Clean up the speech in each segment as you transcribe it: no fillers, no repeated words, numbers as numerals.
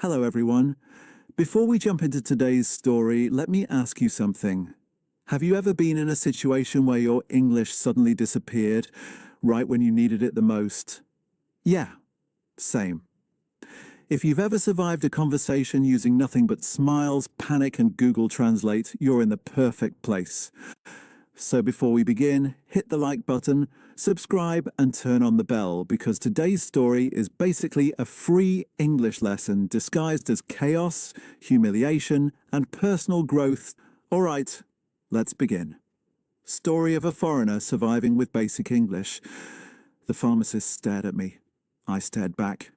Hello, everyone. Before we jump into today's story, let me ask you something. Have you ever been in a situation where your English suddenly disappeared right when you needed it the most? Yeah, same. If you've ever survived a conversation using nothing but smiles, panic, and Google Translate, you're in the perfect place. So before we begin, hit the like button, subscribe, and turn on the bell because today's story is basically a free English lesson disguised as chaos, humiliation, and personal growth. All right, let's begin. Story of a foreigner surviving with basic English. The pharmacist stared at me. I stared back.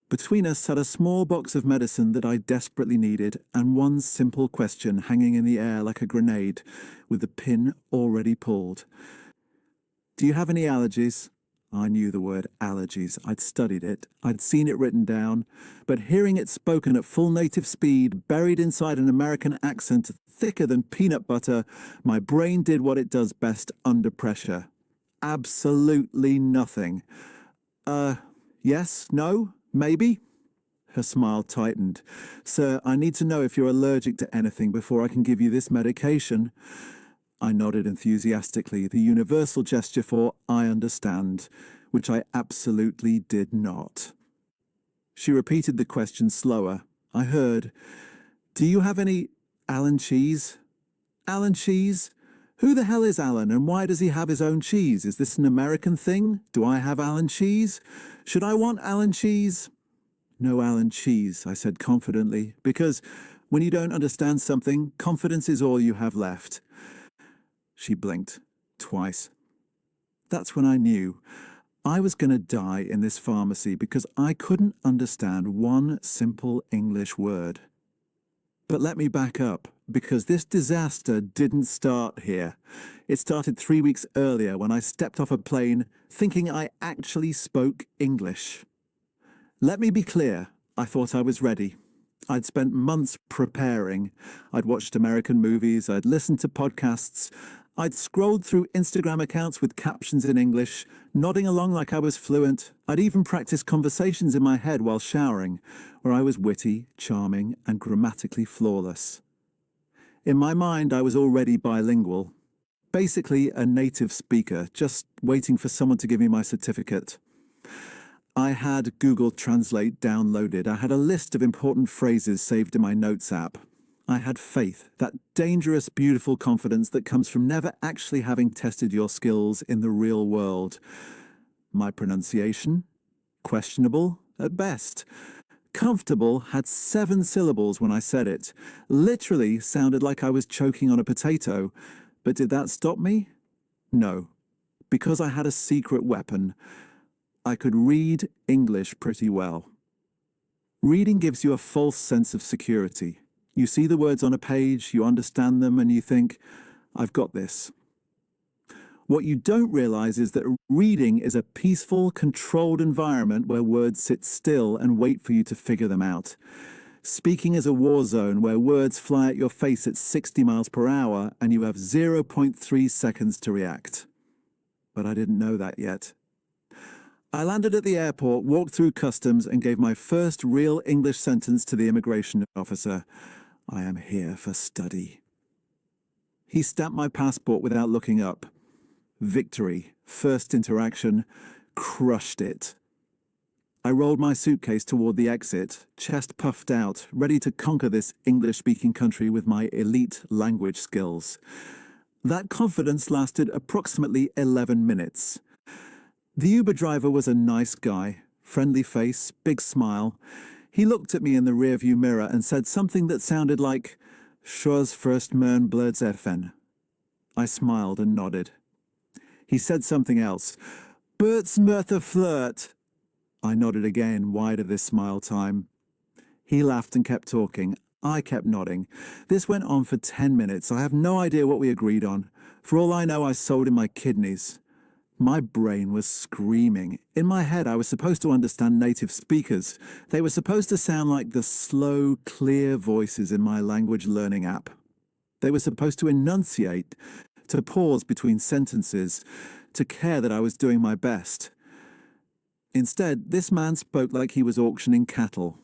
Between us sat a small box of medicine that I desperately needed, and one simple question hanging in the air like a grenade, with the pin already pulled. Do you have any allergies? I knew the word allergies. I'd studied it. I'd seen it written down. But hearing it spoken at full native speed, buried inside an American accent thicker than peanut butter, my brain did what it does best under pressure. Absolutely nothing. Yes? No? Maybe? Her smile tightened. Sir, I need to know if you're allergic to anything before I can give you this medication. I nodded enthusiastically, the universal gesture for I understand, which I absolutely did not. She repeated the question slower. I heard, Do you have any Alan cheese? Alan cheese? Who the hell is Alan and why does he have his own cheese? Is this an American thing? Do I have Alan cheese? Should I want Alan cheese? No Alan cheese, I said confidently, because when you don't understand something, confidence is all you have left. She blinked twice. That's when I knew I was going to die in this pharmacy because I couldn't understand one simple English word. But let me back up, because this disaster didn't start here. It started 3 weeks earlier when I stepped off a plane thinking I actually spoke English. Let me be clear, I thought I was ready. I'd spent months preparing. I'd watched American movies, I'd listened to podcasts, I'd scrolled through Instagram accounts with captions in English, nodding along like I was fluent. I'd even practiced conversations in my head while showering, where I was witty, charming, and grammatically flawless. In my mind, I was already bilingual. Basically, a native speaker, just waiting for someone to give me my certificate. I had Google Translate downloaded. I had a list of important phrases saved in my notes app. I had faith, that dangerous, beautiful confidence that comes from never actually having tested your skills in the real world. My pronunciation? Questionable, at best. Comfortable had 7 syllables when I said it. Literally sounded like I was choking on a potato. But did that stop me? No. Because I had a secret weapon. I could read English pretty well. Reading gives you a false sense of security. You see the words on a page, you understand them, and you think, I've got this. What you don't realize is that reading is a peaceful, controlled environment where words sit still and wait for you to figure them out. Speaking is a war zone where words fly at your face at 60 miles per hour and you have 0.3 seconds to react. But I didn't know that yet. I landed at the airport, walked through customs, and gave my first real English sentence to the immigration officer. I am here for study. He stamped my passport without looking up. Victory, first interaction, crushed it. I rolled my suitcase toward the exit, chest puffed out, ready to conquer this English-speaking country with my elite language skills. That confidence lasted approximately 11 minutes. The Uber driver was a nice guy, friendly face, big smile. He looked at me in the rearview mirror and said something that sounded like, "Schwarz first Mern blöds effen." I smiled and nodded. He said something else. "Bert's Murtha flirt." I nodded again, wider this smile time. He laughed and kept talking. I kept nodding. This went on for 10 minutes. I have no idea what we agreed on. For all I know, I sold him my kidneys. My brain was screaming. In my head, I was supposed to understand native speakers. They were supposed to sound like the slow, clear voices in my language learning app. They were supposed to enunciate, to pause between sentences, to care that I was doing my best. Instead, this man spoke like he was auctioning cattle.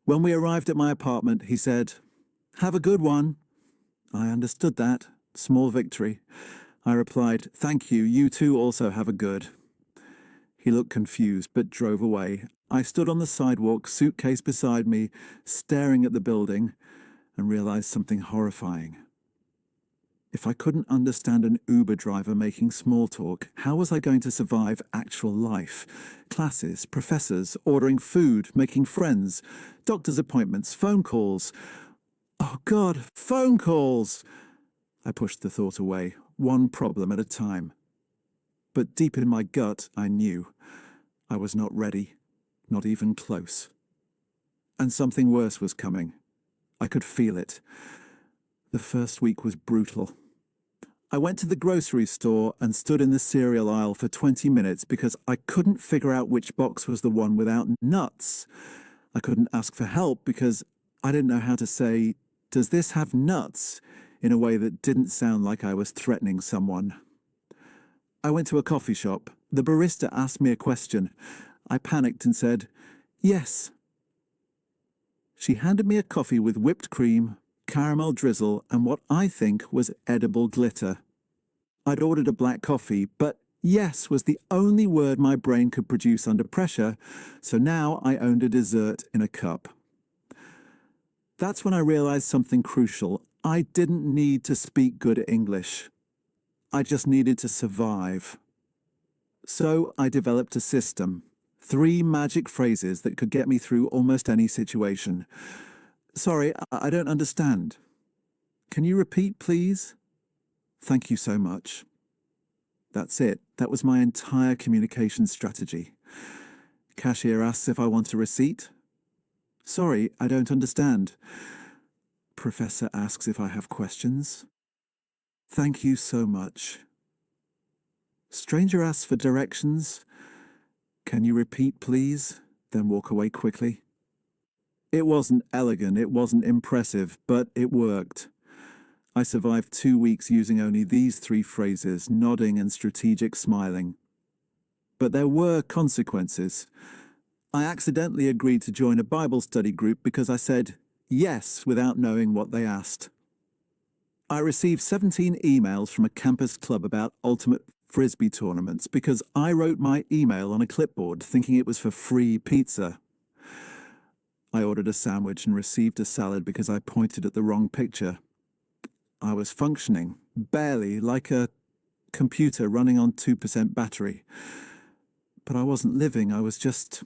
When we arrived at my apartment, he said, "Have a good one." I understood that. Small victory. I replied, "Thank you. You too also have a good." He looked confused, but drove away. I stood on the sidewalk, suitcase beside me, staring at the building, and realized something horrifying. If I couldn't understand an Uber driver making small talk, how was I going to survive actual life? Classes, professors, ordering food, making friends, doctor's appointments, phone calls. Oh God, phone calls! I pushed the thought away, one problem at a time. But deep in my gut, I knew I was not ready, not even close. And something worse was coming. I could feel it. The first week was brutal. I went to the grocery store and stood in the cereal aisle for 20 minutes because I couldn't figure out which box was the one without nuts. I couldn't ask for help because I didn't know how to say, "Does this have nuts?" in a way that didn't sound like I was threatening someone. I went to a coffee shop. The barista asked me a question. I panicked and said, "Yes." She handed me a coffee with whipped cream, caramel drizzle, and what I think was edible glitter. I'd ordered a black coffee, but yes was the only word my brain could produce under pressure, so now I owned a dessert in a cup. That's when I realized something crucial. I didn't need to speak good English. I just needed to survive. So I developed a system. 3 magic phrases that could get me through almost any situation. "Sorry, I don't understand. Can you repeat, please? Thank you so much." That's it. That was my entire communication strategy. Cashier asks if I want a receipt. "Sorry, I don't understand." Professor asks if I have questions. "Thank you so much." Stranger asks for directions. "Can you repeat, please?" Then walk away quickly. It wasn't elegant, it wasn't impressive, but it worked. I survived 2 weeks using only these 3 phrases, nodding and strategic smiling. But there were consequences. I accidentally agreed to join a Bible study group because I said yes without knowing what they asked. I received 17 emails from a campus club about ultimate frisbee tournaments because I wrote my email on a clipboard thinking it was for free pizza. I ordered a sandwich and received a salad because I pointed at the wrong picture. I was functioning, barely, like a computer running on 2% battery. But I wasn't living, I was just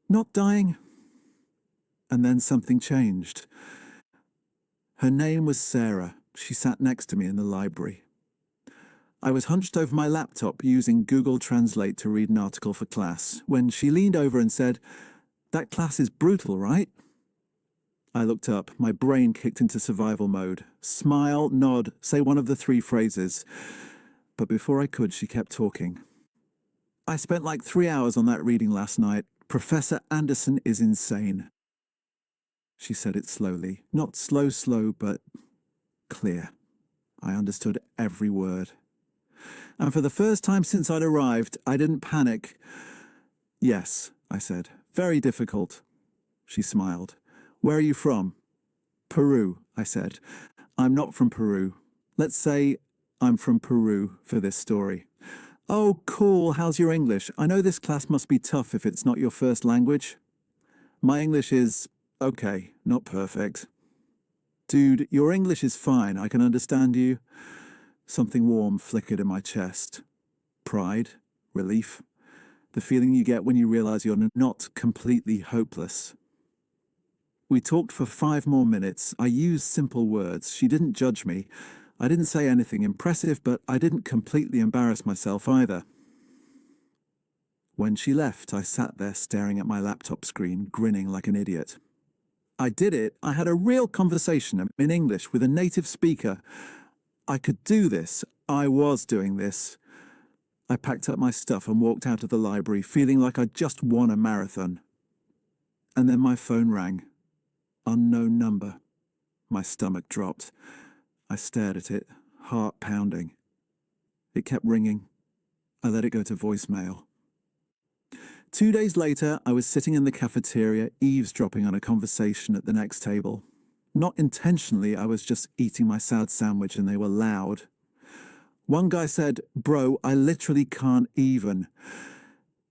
not dying. And then something changed. Her name was Sarah. She sat next to me in the library. I was hunched over my laptop using Google Translate to read an article for class when she leaned over and said, "That class is brutal, right?" I looked up. My brain kicked into survival mode. Smile, nod, say one of the 3 phrases. But before I could, she kept talking. "I spent like 3 hours on that reading last night. Professor Anderson is insane." She said it slowly. Not slow, but clear. I understood every word. And for the first time since I'd arrived, I didn't panic. "Yes," I said. "Very difficult." She smiled. "Where are you from?" "Peru," I said. "I'm not from Peru. Let's say I'm from Peru for this story." "Oh, cool. How's your English? I know this class must be tough if it's not your first language." "My English is okay, not perfect." "Dude, your English is fine. I can understand you." Something warm flickered in my chest. Pride, relief, the feeling you get when you realize you're not completely hopeless. We talked for 5 more minutes. I used simple words. She didn't judge me. I didn't say anything impressive, but I didn't completely embarrass myself either. When she left, I sat there staring at my laptop screen, grinning like an idiot. I did it. I had a real conversation in English with a native speaker. I could do this. I was doing this. I packed up my stuff and walked out of the library, feeling like I'd just won a marathon. And then my phone rang. Unknown number. My stomach dropped. I stared at it, heart pounding. It kept ringing. I let it go to voicemail. 2 days later, I was sitting in the cafeteria, eavesdropping on a conversation at the next table. Not intentionally, I was just eating my salad sandwich and they were loud. One guy said, "Bro, I literally can't even."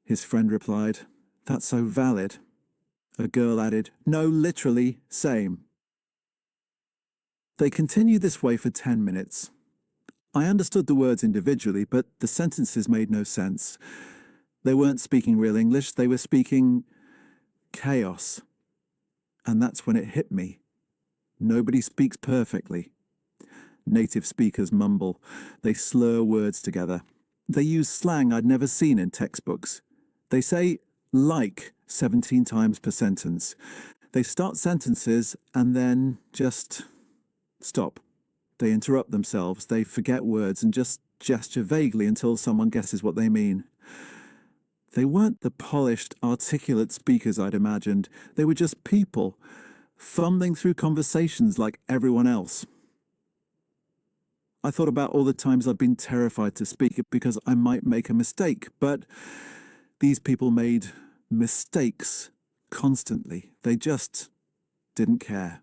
His friend replied, "That's so valid." A girl added, "No, literally, same." They continued this way for 10 minutes. I understood the words individually, but the sentences made no sense. They weren't speaking real English, they were speaking chaos. And that's when it hit me. Nobody speaks perfectly. Native speakers mumble. They slur words together. They use slang I'd never seen in textbooks. They say "like" 17 times per sentence. They start sentences and then just stop. They interrupt themselves, they forget words and just gesture vaguely until someone guesses what they mean. They weren't the polished, articulate speakers I'd imagined. They were just people, fumbling through conversations like everyone else. I thought about all the times I'd been terrified to speak because I might make a mistake, but these people made mistakes constantly. They just didn't care.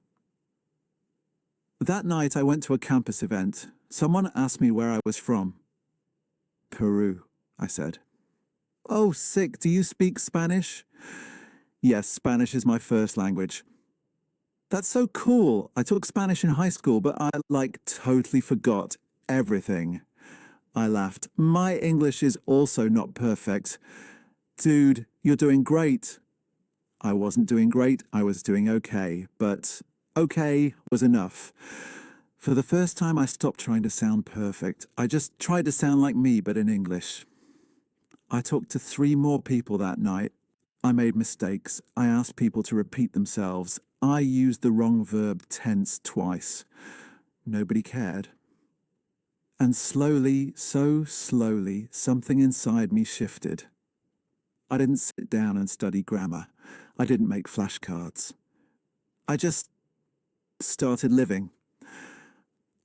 That night I went to a campus event. Someone asked me where I was from. "Peru," I said. "Oh, sick. Do you speak Spanish?" "Yes, Spanish is my first language." "That's so cool. I took Spanish in high school, but I, totally forgot everything." I laughed. "My English is also not perfect." "Dude, you're doing great." I wasn't doing great, I was doing okay, but okay was enough. For the first time, I stopped trying to sound perfect. I just tried to sound like me, but in English. I talked to 3 more people that night. I made mistakes. I asked people to repeat themselves. I used the wrong verb tense twice. Nobody cared. And slowly, so slowly, something inside me shifted. I didn't sit down and study grammar. I didn't make flashcards. I just started living.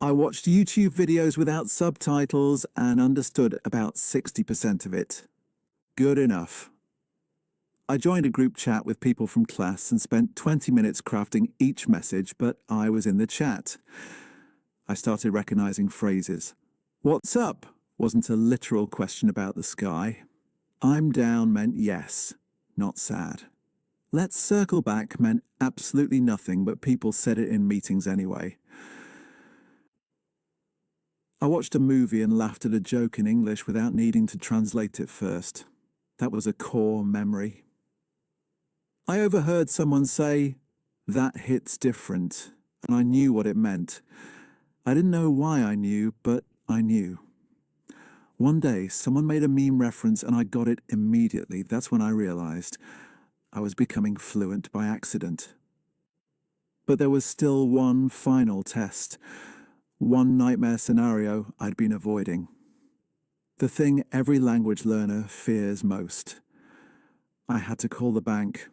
I watched YouTube videos without subtitles and understood about 60% of it. Good enough. I joined a group chat with people from class and spent 20 minutes crafting each message, but I was in the chat. I started recognizing phrases. "What's up?" wasn't a literal question about the sky. "I'm down" meant yes, not sad. "Let's circle back" meant absolutely nothing, but people said it in meetings anyway. I watched a movie and laughed at a joke in English without needing to translate it first. That was a core memory. I overheard someone say, "That hits different," and I knew what it meant. I didn't know why I knew, but I knew. One day, someone made a meme reference and I got it immediately. That's when I realized I was becoming fluent by accident. But there was still one final test, one nightmare scenario I'd been avoiding. The thing every language learner fears most. I had to call the bank.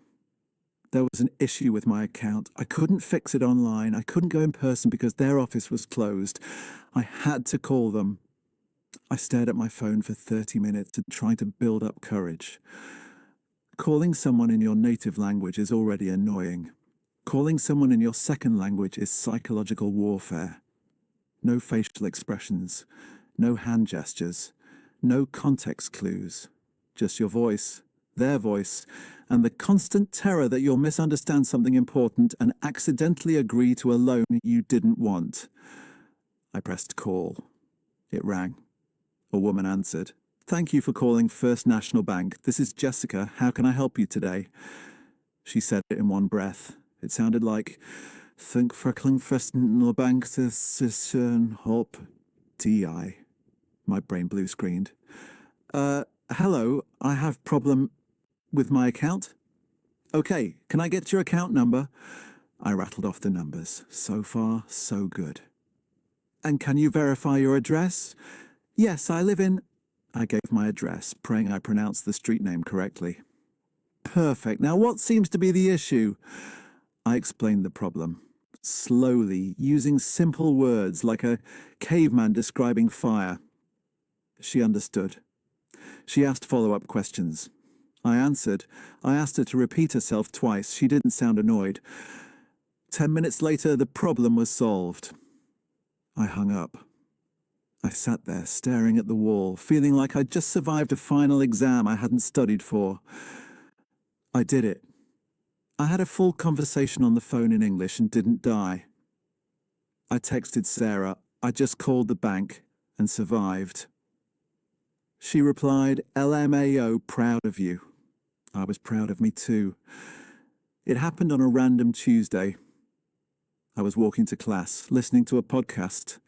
There was an issue with my account. I couldn't fix it online. I couldn't go in person because their office was closed. I had to call them. I stared at my phone for 30 minutes and tried to build up courage. Calling someone in your native language is already annoying. Calling someone in your second language is psychological warfare. No facial expressions, no hand gestures, no context clues. Just your voice, their voice, and the constant terror that you'll misunderstand something important and accidentally agree to a loan you didn't want. I pressed call. It rang. A woman answered. "Thank you for calling First National Bank. This is Jessica. How can I help you today?" She said it in one breath. It sounded like, "Think Freckling First National Bank Hop DI." My brain blue screened. Hello, I have problem with my account." "Okay, can I get your account number?" I rattled off the numbers. So far, so good. "And can you verify your address?" "Yes, I live in..." I gave my address, praying I pronounced the street name correctly. "Perfect. Now what seems to be the issue?" I explained the problem, slowly, using simple words like a caveman describing fire. She understood. She asked follow-up questions. I answered. I asked her to repeat herself twice. She didn't sound annoyed. 10 minutes later, the problem was solved. I hung up. I sat there, staring at the wall, feeling like I'd just survived a final exam I hadn't studied for. I did it. I had a full conversation on the phone in English and didn't die. I texted Sarah, I just called the bank and survived. She replied, LMAO, proud of you. I was proud of me too. It happened on a random Tuesday. I was walking to class, listening to a podcast,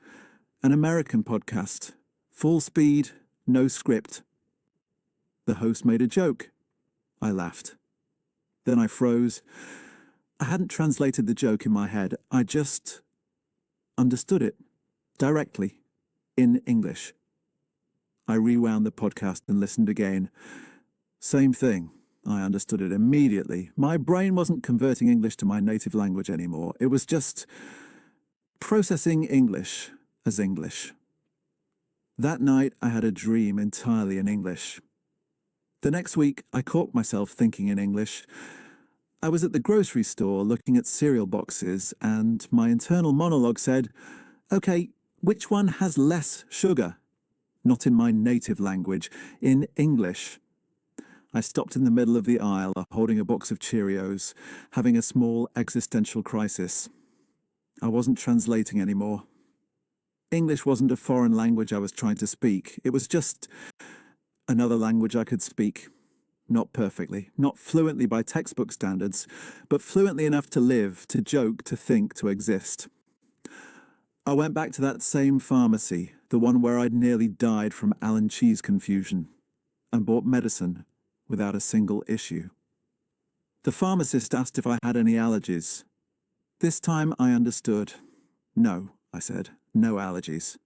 an American podcast, full speed, no script. The host made a joke. I laughed. Then I froze. I hadn't translated the joke in my head. I just understood it, directly, in English. I rewound the podcast and listened again. Same thing. I understood it immediately. My brain wasn't converting English to my native language anymore. It was just processing English as English. That night, I had a dream entirely in English. The next week, I caught myself thinking in English. I was at the grocery store looking at cereal boxes, and my internal monologue said, "Okay, which one has less sugar?" Not in my native language, in English. I stopped in the middle of the aisle, holding a box of Cheerios, having a small existential crisis. I wasn't translating anymore. English wasn't a foreign language I was trying to speak. It was just another language I could speak. Not perfectly, not fluently by textbook standards, but fluently enough to live, to joke, to think, to exist. I went back to that same pharmacy, the one where I'd nearly died from Allen cheese confusion, and bought medicine without a single issue. The pharmacist asked if I had any allergies. This time I understood. No, I said, no allergies.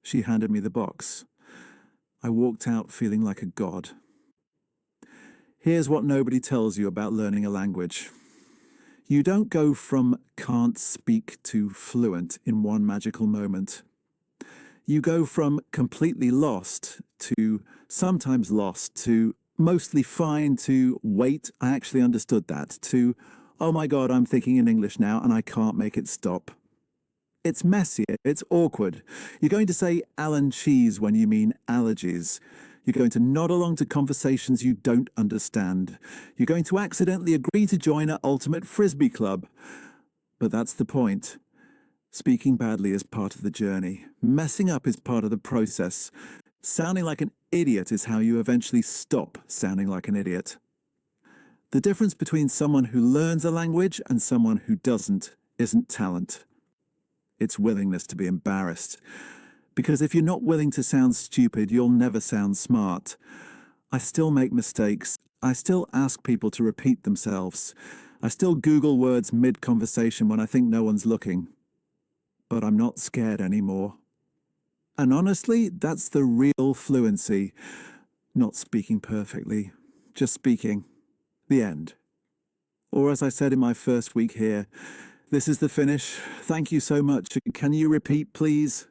She handed me the box. I walked out feeling like a god. Here's what nobody tells you about learning a language. You don't go from can't speak to fluent in one magical moment. You go from completely lost to sometimes lost to mostly fine to wait, I actually understood that, to oh my God, I'm thinking in English now and I can't make it stop. It's messy, it's awkward. You're going to say Allen cheese when you mean allergies. You're going to nod along to conversations you don't understand. You're going to accidentally agree to join an ultimate frisbee club. But that's the point. Speaking badly is part of the journey. Messing up is part of the process. Sounding like an idiot is how you eventually stop sounding like an idiot. The difference between someone who learns a language and someone who doesn't isn't talent. It's willingness to be embarrassed. Because if you're not willing to sound stupid, you'll never sound smart. I still make mistakes. I still ask people to repeat themselves. I still Google words mid-conversation when I think no one's looking. But I'm not scared anymore. And honestly, that's the real fluency. Not speaking perfectly, just speaking. The end. Or as I said in my first week here, this is the finish. Thank you so much. Can you repeat, please?